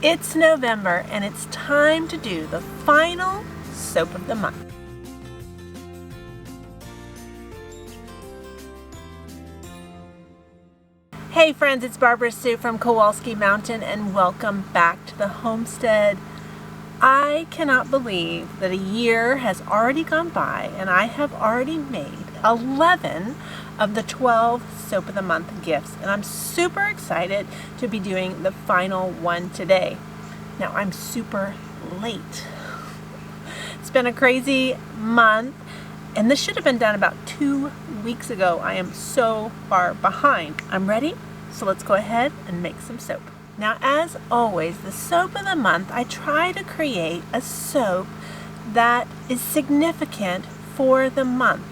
It's November and it's time to do the final soap of the month. Hey friends, it's Barbara Sue from Kowalski Mountain and welcome back to the homestead. I cannot believe that a year has already gone by and I have already made 11 of the 12 soap of the month gifts, and I'm super excited to be doing the final one today. Now I'm super late. It's been a crazy month and this should have been done about 2 weeks ago. I am so far behind. I'm ready, so let's go ahead and make some soap. Now, as always, the soap of the month, I try to create a soap that is significant for the month.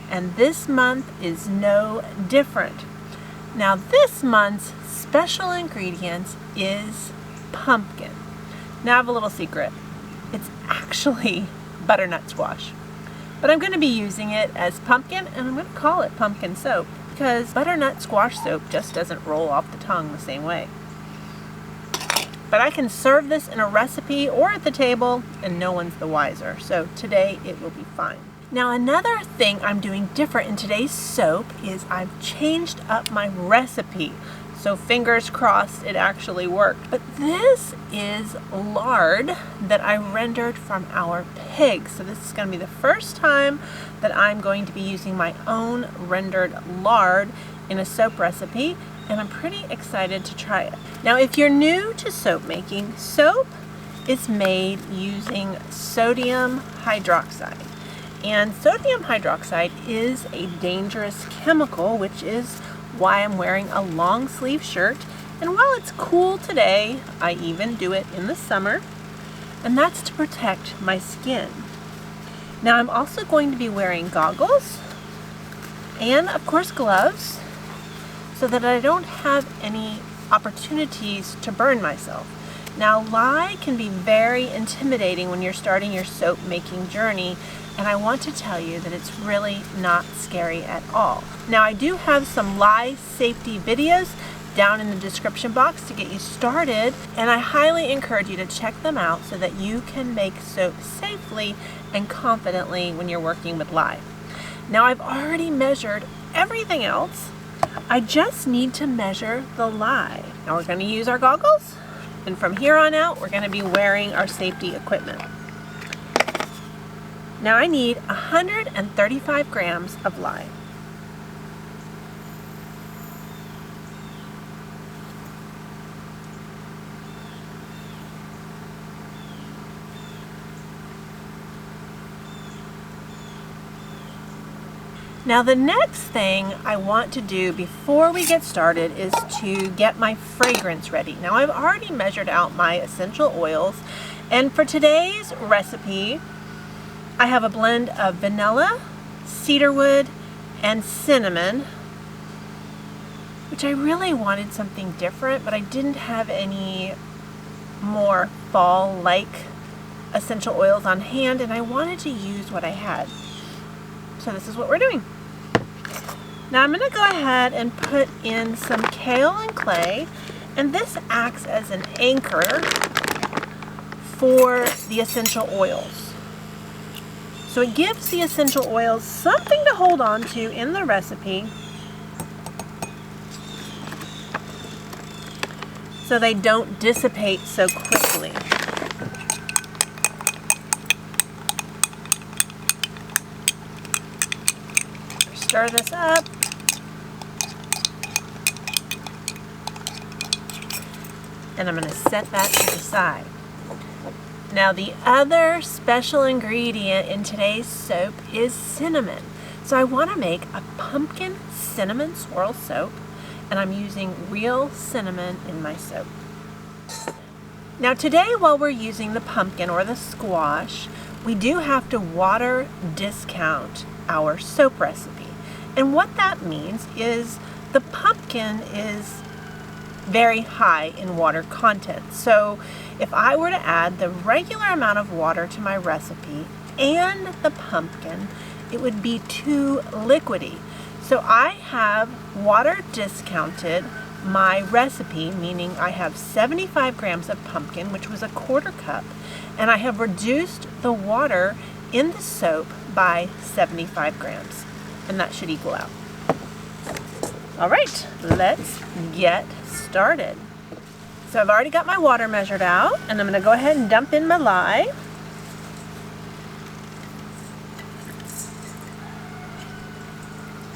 And this month is no different. Now, this month's special ingredients is pumpkin. Now, I have a little secret. It's actually butternut squash. But I'm going to be using it as pumpkin, and I'm going to call it pumpkin soap because butternut squash soap just doesn't roll off the tongue the same way. But I can serve this in a recipe or at the table and no one's the wiser. So today it will be fine. Now another thing I'm doing different in today's soap is I've changed up my recipe. So fingers crossed it actually worked. But this is lard that I rendered from our pig. So this is going to be the first time that I'm going to be using my own rendered lard in a soap recipe. And I'm pretty excited to try it. Now, if you're new to soap making, soap is made using sodium hydroxide. And sodium hydroxide is a dangerous chemical, which is why I'm wearing a long sleeve shirt. And while it's cool today, I even do it in the summer. And that's to protect my skin. Now, I'm also going to be wearing goggles and, of course, gloves, so that I don't have any opportunities to burn myself. Now, lye can be very intimidating when you're starting your soap making journey, and I want to tell you that it's really not scary at all. Now, I do have some lye safety videos down in the description box to get you started, and I highly encourage you to check them out so that you can make soap safely and confidently when you're working with lye. Now, I've already measured everything else. I just need to measure the lye. Now we're going to use our goggles, and from here on out we're going to be wearing our safety equipment. Now I need 135 grams of lye. Now the next thing I want to do before we get started is to get my fragrance ready. Now I've already measured out my essential oils, and for today's recipe I have a blend of vanilla, cedarwood, and cinnamon, which I really wanted something different, but I didn't have any more fall-like essential oils on hand, and I wanted to use what I had. So this is what we're doing. Now I'm going to go ahead and put in some kale and clay, and this acts as an anchor for the essential oils. So it gives the essential oils something to hold on to in the recipe so they don't dissipate so quickly. Stir this up. And I'm going to set that to the side. Now the other special ingredient in today's soap is cinnamon. So I want to make a pumpkin cinnamon swirl soap, and I'm using real cinnamon in my soap. Now today, while we're using the pumpkin or the squash, we do have to water discount our soap recipe. And what that means is the pumpkin is very high in water content. So if I were to add the regular amount of water to my recipe and the pumpkin, it would be too liquidy. So I have water discounted my recipe, meaning I have 75 grams of pumpkin, which was a 1/4 cup, and I have reduced the water in the soap by 75 grams, and that should equal out. All right, let's get started. So I've already got my water measured out, and I'm going to go ahead and dump in my lye.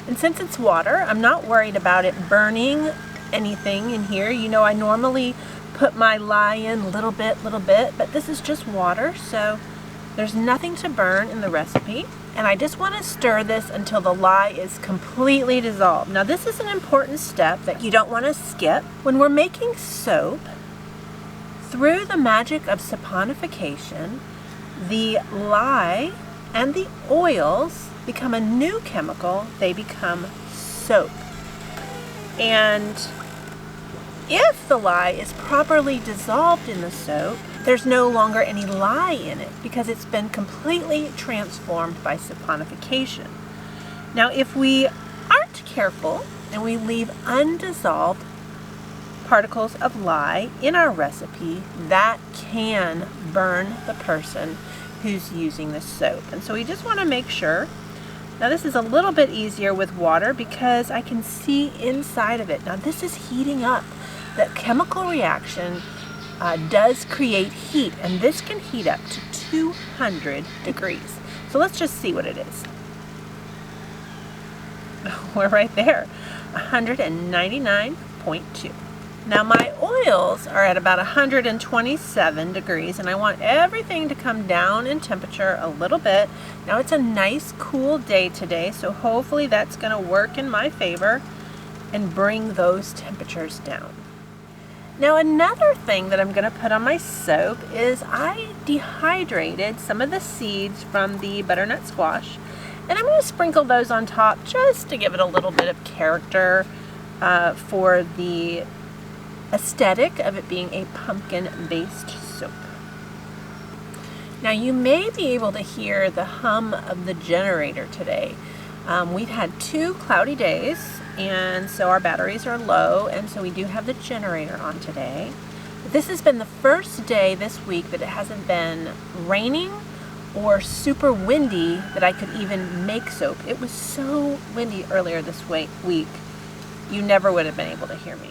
And since it's water, I'm not worried about it burning anything in here. You know, I normally put my lye in little bit, but this is just water, so there's nothing to burn in the recipe. And I just want to stir this until the lye is completely dissolved. Now this is an important step that you don't want to skip. When we're making soap, through the magic of saponification, the lye and the oils become a new chemical. They become soap. And if the lye is properly dissolved in the soap, there's no longer any lye in it because it's been completely transformed by saponification. Now, if we aren't careful and we leave undissolved particles of lye in our recipe, that can burn the person who's using the soap. And so we just want to make sure. Now this is a little bit easier with water because I can see inside of it. Now this is heating up. That chemical reaction does create heat, and this can heat up to 200 degrees. So let's just see what it is. We're right there, 199.2. Now my oils are at about 127 degrees, and I want everything to come down in temperature a little bit. Now it's a nice cool day today, so hopefully that's going to work in my favor and bring those temperatures down. Now another thing that I'm going to put on my soap is I dehydrated some of the seeds from the butternut squash, and I'm going to sprinkle those on top just to give it a little bit of character for the aesthetic of it being a pumpkin-based soap. Now you may be able to hear the hum of the generator today. We've had 2 cloudy days, and so our batteries are low, and so we do have the generator on today. But this has been the first day this week that it hasn't been raining or super windy that I could even make soap. It was so windy earlier this week, you never would have been able to hear me.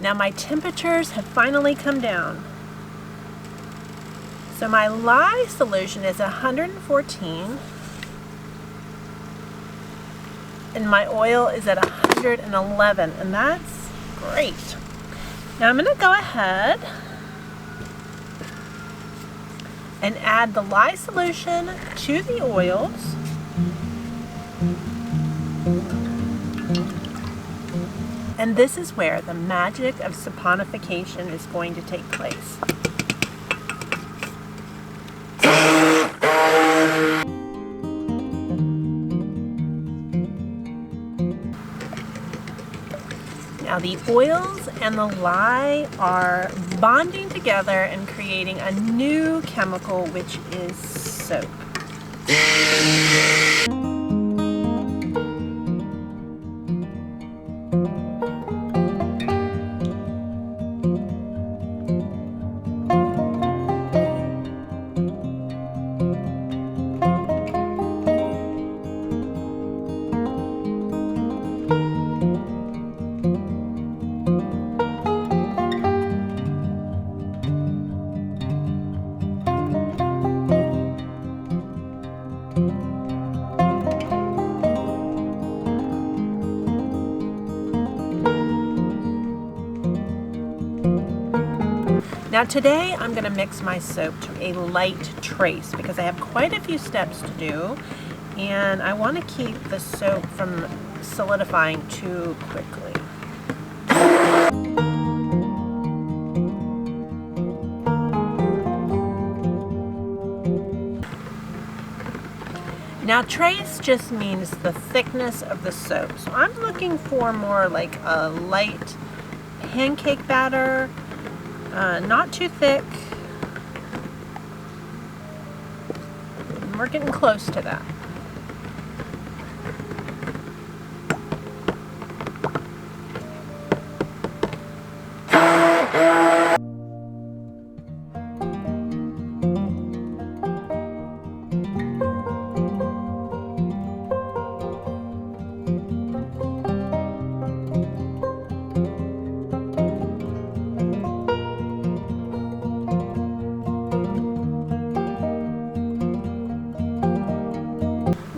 Now my temperatures have finally come down. So my lye solution is 114, and my oil is at 111, and that's great. Now I'm going to go ahead and add the lye solution to the oils. And this is where the magic of saponification is going to take place. Now the oils and the lye are bonding together and creating a new chemical, which is soap. Now today I'm going to mix my soap to a light trace because I have quite a few steps to do, and I want to keep the soap from solidifying too quickly. Now trace just means the thickness of the soap, so I'm looking for more like a light pancake batter. Not too thick. We're getting close to that.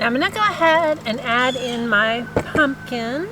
Now I'm going to go ahead and add in my pumpkin.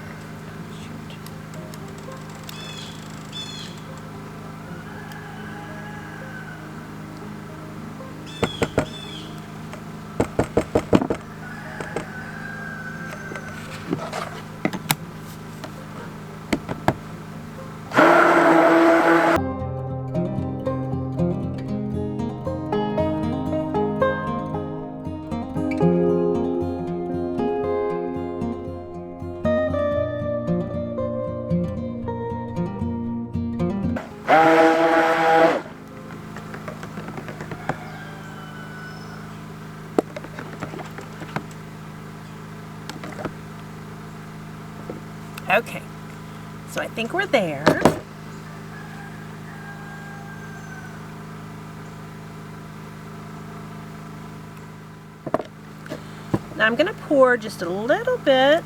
Okay, so I think we're there. Now I'm going to pour just a little bit .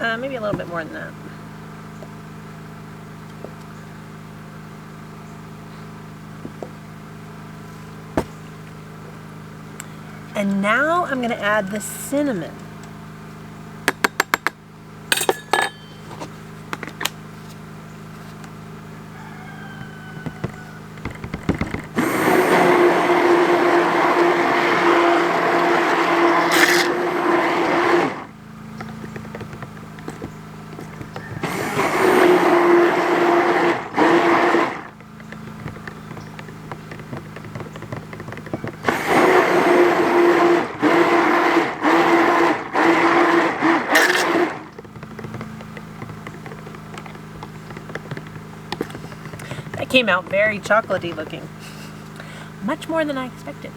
Maybe a little bit more than that. And now I'm going to add the cinnamon. That came out very chocolatey looking. Much more than I expected.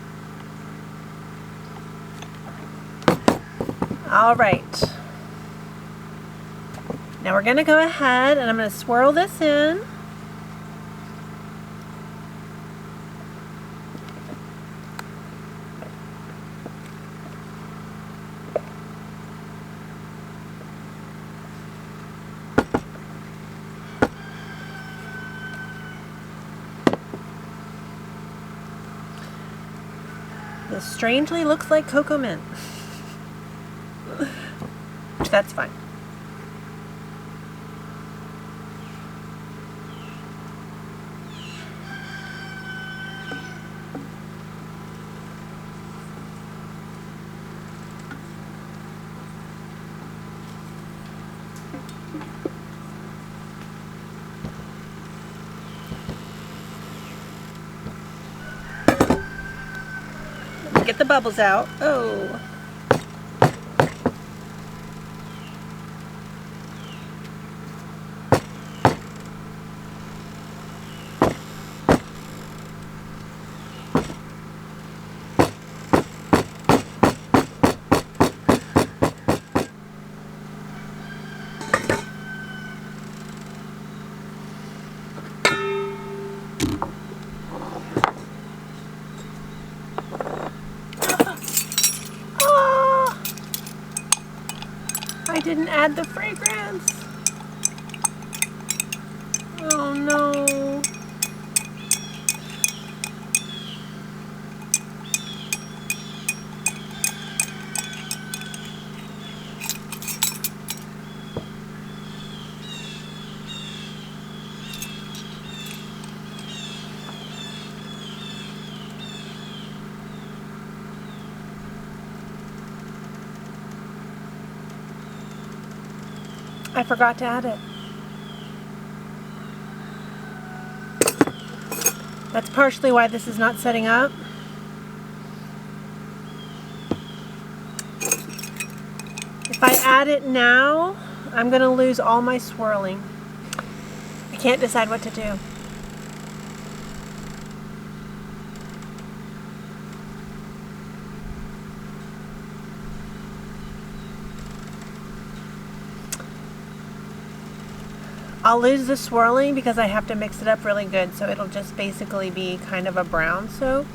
All right. Now we're going to go ahead and I'm going to swirl this in. This strangely looks like cocoa mint. That's fine. Get the bubbles out. Oh. I didn't add the fragrance. Oh no. I forgot to add it. That's partially why this is not setting up. If I add it now, I'm going to lose all my swirling. I can't decide what to do. I'll lose the swirling because I have to mix it up really good, so it'll just basically be kind of a brown soap.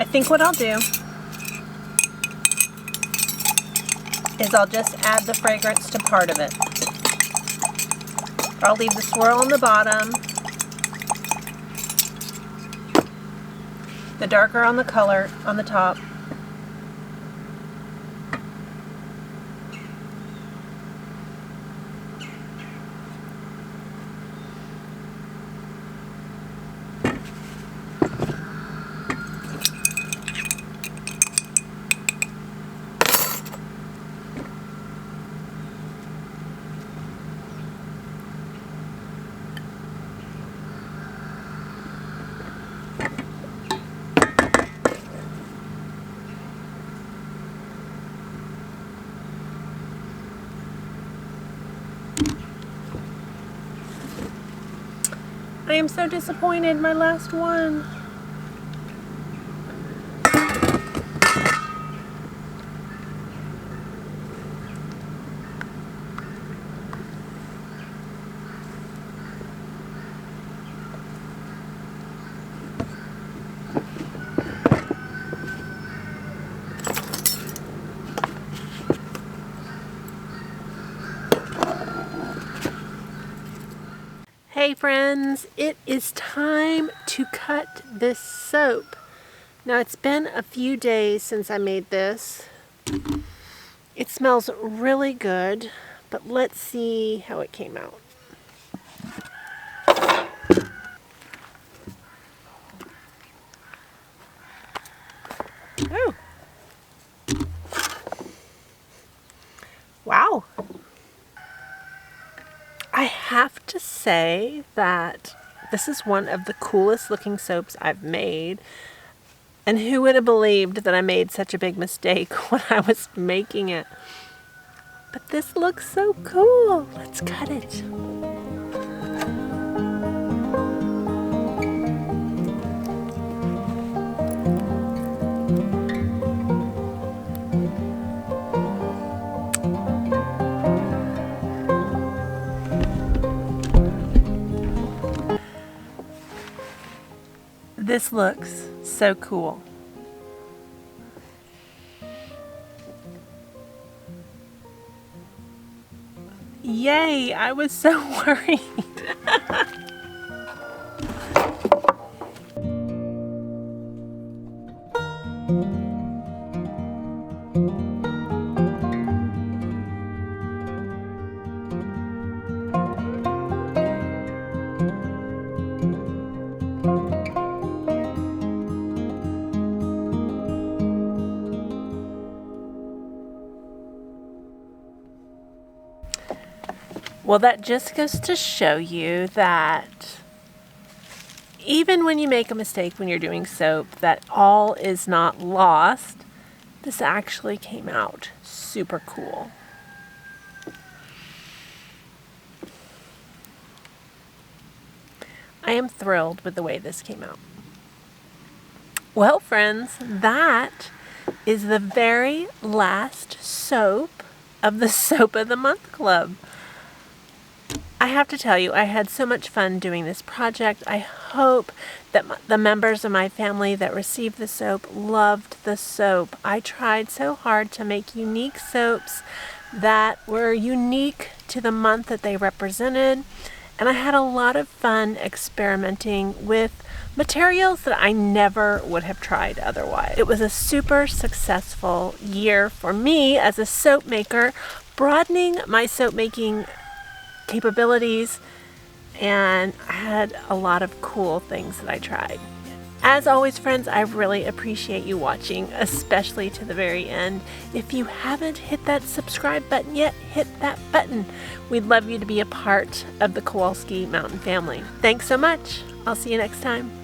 I think what I'll do is I'll just add the fragrance to part of it. I'll leave the swirl on the bottom, the darker on the color on the top. I am so disappointed, my last one. Hey friends, it is time to cut this soap. Now it's been a few days since I made this. It smells really good, but let's see how it came out. Oh! Wow! I have to say that this is one of the coolest looking soaps I've made. And who would have believed that I made such a big mistake when I was making it? But this looks so cool. Let's cut it. This looks so cool. Yay, I was so worried. Well, that just goes to show you that even when you make a mistake when you're doing soap, that all is not lost. This actually came out super cool. I am thrilled with the way this came out. Well, friends, that is the very last soap of the Soap of the Month Club. I have to tell you, I had so much fun doing this project. I hope that the members of my family that received the soap loved the soap. I tried so hard to make unique soaps that were unique to the month that they represented. And I had a lot of fun experimenting with materials that I never would have tried otherwise. It was a super successful year for me as a soap maker, broadening my soap making capabilities, and I had a lot of cool things that I tried. As always, friends, I really appreciate you watching, especially to the very end. If you haven't hit that subscribe button yet, hit that button. We'd love you to be a part of the Kowalski Mountain family. Thanks so much. I'll see you next time.